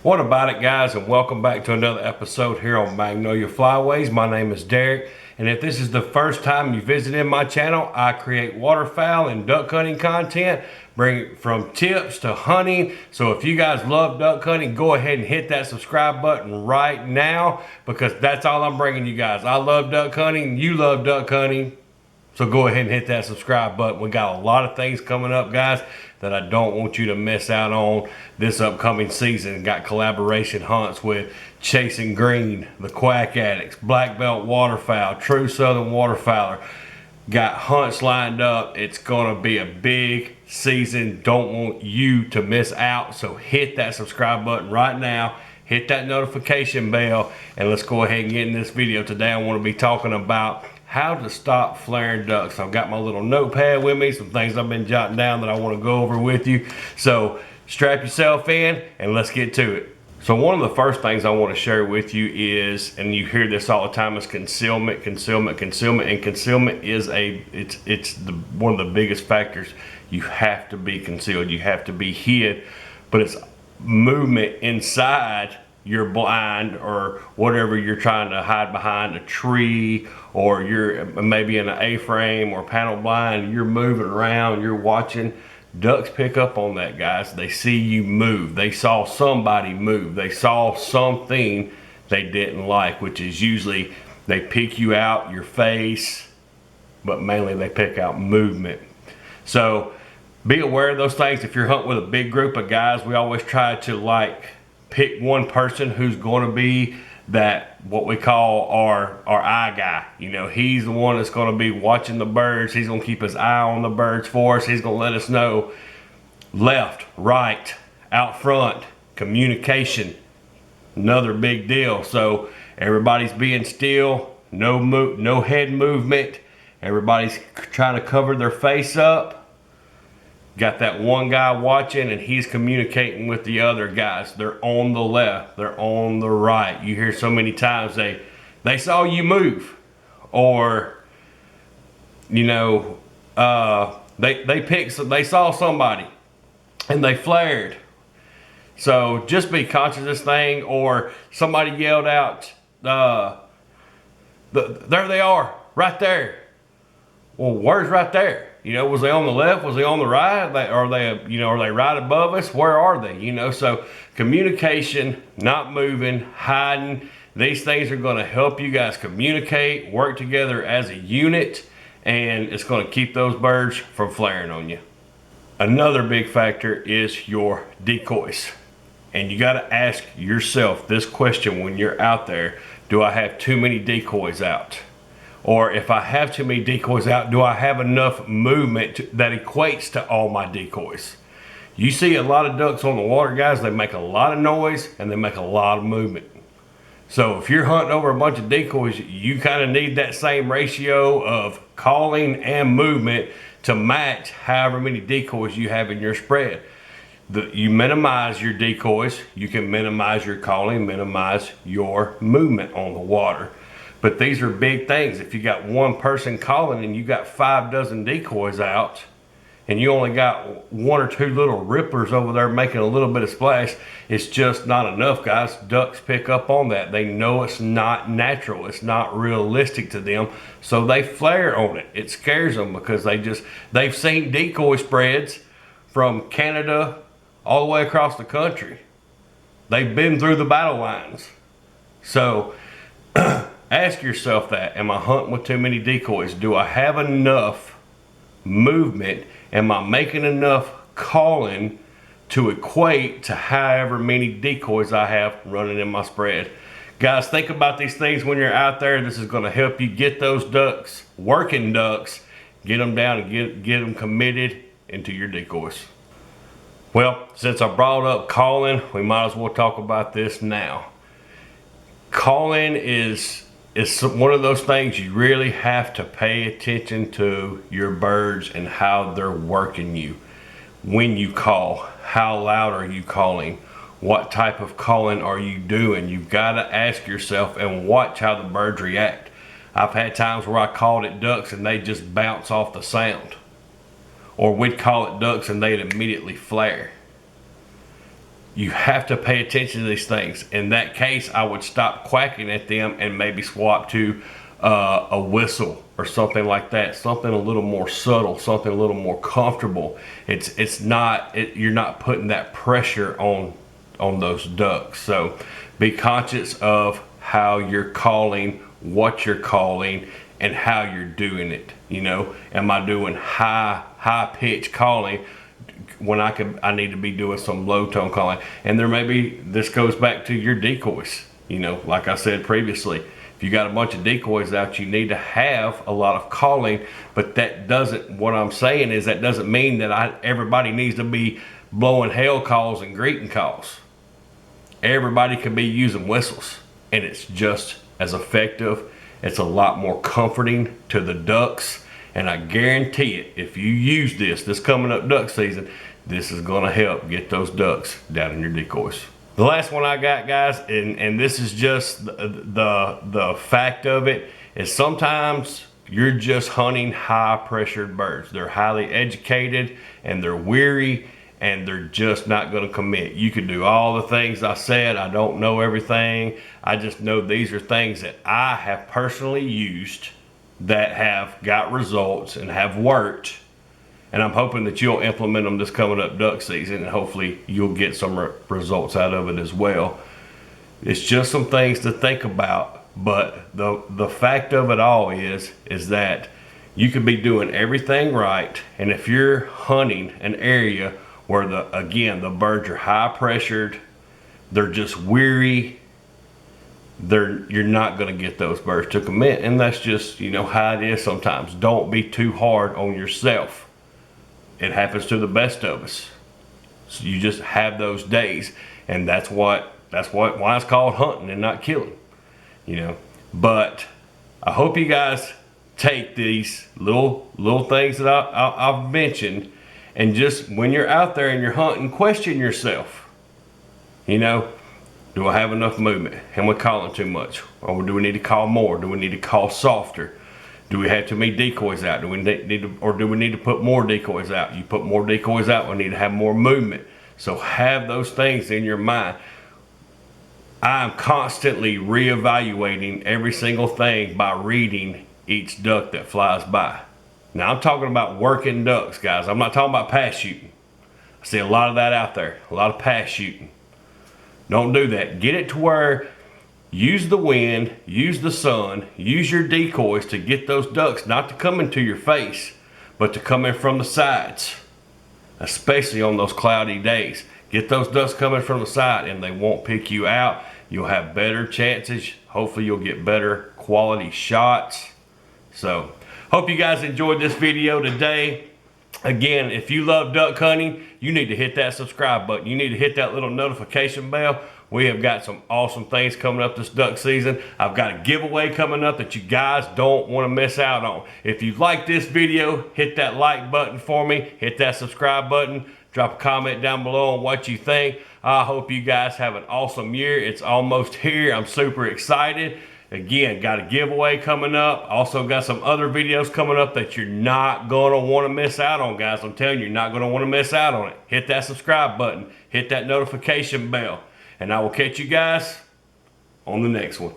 What about it, guys, and welcome back to another episode here on Magnolia Flyways. My name is Derek, and if this is the first time you visited my channel, I create waterfowl and duck hunting content, bring from tips to hunting. So if you guys love duck hunting, go ahead and hit that subscribe button right now, because that's all I'm bringing you guys. I love duck hunting, you love duck hunting. So go ahead and hit that subscribe button. We got a lot of things coming up, guys, that I don't want you to miss out on this upcoming season. Got collaboration hunts with Chasing Green, the Quack Addicts, Black Belt Waterfowl, True Southern Waterfowler. Got hunts lined up. It's going to be a big season. Don't want you to miss out. So hit that subscribe button right now. Hit that notification bell, and let's go ahead and get in this video. Today I want to be talking about how to stop flaring ducks. I've got my little notepad with me, some things I've been jotting down that I want to go over with you. So strap yourself in and let's get to it. So one of the first things I want to share with you is, and you hear this all the time, is concealment, concealment, concealment. And concealment is one of the biggest factors. You have to be concealed, you have to be hid, but it's movement inside your blind or whatever you're trying to hide behind, a tree, or you're maybe in an A-frame or panel blind. You're moving around, you're watching. Ducks pick up on that, guys. They see you move. They saw somebody move. They saw something they didn't like, which is usually they pick you out, your face, but mainly they pick out movement. So be aware of those things. If you're hunting with a big group of guys, we always try to pick one person who's going to be that, what we call our eye guy. You know, he's the one that's going to be watching the birds. He's going to keep his eye on the birds for us. He's going to let us know left, right, out front, communication, another big deal. So everybody's being still, no head movement. Everybody's trying to cover their face up. Got that one guy watching, and he's communicating with the other guys. They're on the left, they're on the right. You hear so many times they saw you move, or you know, they saw somebody and they flared. So just be conscious of this thing. Or somebody yelled out, there they are, right there. Well, where's right there? You know, was they on the left? Was they on the right? Are they right above us? Where are they? You know, so communication, not moving, hiding. These things are going to help you guys communicate, work together as a unit, and it's going to keep those birds from flaring on you. Another big factor is your decoys. And you got to ask yourself this question when you're out there: do I have too many decoys out? Or if I have too many decoys out, do I have enough movement that equates to all my decoys? You see a lot of ducks on the water, guys. They make a lot of noise and they make a lot of movement. So if you're hunting over a bunch of decoys, you kind of need that same ratio of calling and movement to match however many decoys you have in your spread. You minimize your decoys, you can minimize your calling, minimize your movement on the water. But these are big things. If you got one person calling and you got 5 dozen decoys out, and you only got 1 or 2 little rippers over there making a little bit of splash, it's just not enough, guys. Ducks pick up on that. They know it's not natural. It's not realistic to them. So they flare on it. It scares them because they've seen decoy spreads from Canada all the way across the country. They've been through the battle lines. So ask yourself that. Am I hunting with too many decoys? Do I have enough movement? Am I making enough calling to equate to however many decoys I have running in my spread? Guys, think about these things when you're out there. This is going to help you get those ducks, working ducks, get them down and get them committed into your decoys. Well, since I brought up calling, we might as well talk about this now. Calling is one of those things you really have to pay attention to your birds and how they're working you. When you call, how loud are you calling? What type of calling are you doing? You've got to ask yourself and watch how the birds react. I've had times where I called at ducks and they just bounce off the sound. Or we'd call it ducks and they'd immediately flare. you have to pay attention to these things. In that case, I would stop quacking at them and maybe swap to a whistle or something like that, something a little more subtle, something a little more comfortable. You're not putting that pressure on those ducks. So be conscious of how you're calling, what you're calling, and how you're doing it. You know, am I doing high pitch calling when I need to be doing some low tone calling? And there may be, this goes back to your decoys. You know, like I said previously, if you got a bunch of decoys out, you need to have a lot of calling, but that doesn't, what I'm saying is that doesn't mean that everybody needs to be blowing hail calls and greeting calls. Everybody can be using whistles, and it's just as effective. It's a lot more comforting to the ducks, and I guarantee it, if you use this coming up duck season, this is gonna help get those ducks down in your decoys. The last one I got, guys, and this is just the fact of it, is sometimes you're just hunting high pressured birds. They're highly educated and they're weary and they're just not gonna commit. You can do all the things I said. I don't know everything. I just know these are things that I have personally used that have got results and have worked. And I'm hoping that you'll implement them this coming up duck season, and hopefully you'll get some results out of it as well. It's just some things to think about, but the fact of it all is that you could be doing everything right, and if you're hunting an area where the birds are high pressured, they're just weary, you're not going to get those birds to commit, and that's just, you know, how it is sometimes. Don't be too hard on yourself. It happens to the best of us. So you just have those days, and that's why it's called hunting and not killing, you know. But I hope you guys take these little things that I've mentioned, and just when you're out there and you're hunting, question yourself. You know, do I have enough movement? Am I calling too much? Or do we need to call more? Do we need to call softer? Do we have too many decoys out? Do we need to put more decoys out? You put more decoys out, we need to have more movement. So have those things in your mind. I'm constantly reevaluating every single thing by reading each duck that flies by. Now I'm talking about working ducks, guys. I'm not talking about pass shooting. I see a lot of that out there, a lot of pass shooting. Don't do that. Get it to where use the wind, use the sun, use your decoys to get those ducks not to come into your face, but to come in from the sides, especially on those cloudy days. Get those ducks coming from the side and they won't pick you out. You'll have better chances. Hopefully you'll get better quality shots. So, hope you guys enjoyed this video today. Again, if you love duck hunting, you need to hit that subscribe button. You need to hit that little notification bell. We have got some awesome things coming up this duck season. I've got a giveaway coming up that you guys don't want to miss out on. If you like this video, hit that like button for me. Hit that subscribe button. Drop a comment down below on what you think. I hope you guys have an awesome year. It's almost here. I'm super excited. Again, got a giveaway coming up. Also got some other videos coming up that you're not going to want to miss out on, guys. I'm telling you, you're not going to want to miss out on it. Hit that subscribe button. Hit that notification bell. And I will catch you guys on the next one.